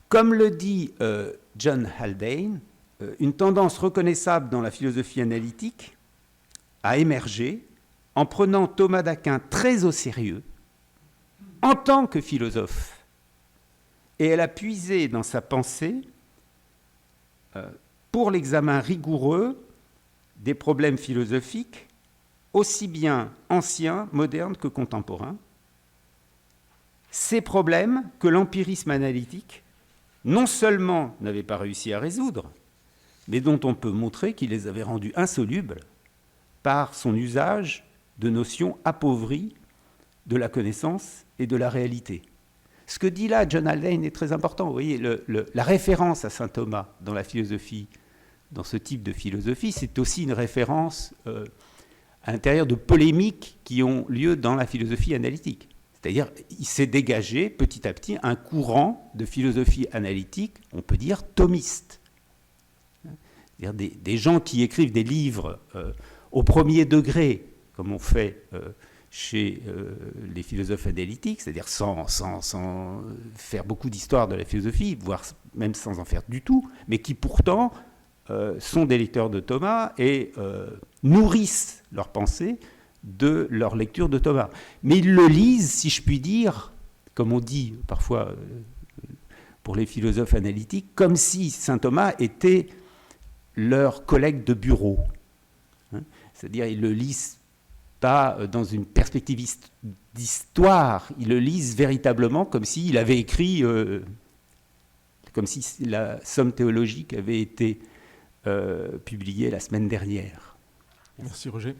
B: Comme le dit John Haldane, une tendance reconnaissable dans la philosophie analytique a émergé en prenant Thomas d'Aquin très au sérieux en tant que philosophe. Et elle a puisé dans sa pensée pour l'examen rigoureux des problèmes philosophiques, aussi bien anciens, modernes que contemporains, ces problèmes que l'empirisme analytique non seulement n'avait pas réussi à résoudre, mais dont on peut montrer qu'il les avait rendus insolubles par son usage de notions appauvries de la connaissance et de la réalité. Ce que dit là John Haldane est très important. Vous voyez, la référence à saint Thomas dans la philosophie, dans ce type de philosophie, c'est aussi une référence à l'intérieur de polémiques qui ont lieu dans la philosophie analytique. C'est-à-dire, il s'est dégagé petit à petit un courant de philosophie analytique, on peut dire thomiste. C'est-à-dire des gens qui écrivent des livres au premier degré, comme on fait chez les philosophes analytiques, c'est-à-dire sans faire beaucoup d'histoire de la philosophie, voire même sans en faire du tout, mais qui pourtant sont des lecteurs de Thomas et nourrissent leur pensée de leur lecture de Thomas. Mais ils le lisent, si je puis dire, comme on dit parfois pour les philosophes analytiques, comme si saint Thomas était leur collègue de bureau. C'est-à-dire, ils ne le lisent pas dans une perspective d'histoire, ils le lisent véritablement comme s'il avait écrit, comme si la Somme théologique avait été publiée la semaine dernière.
C: Merci Roger.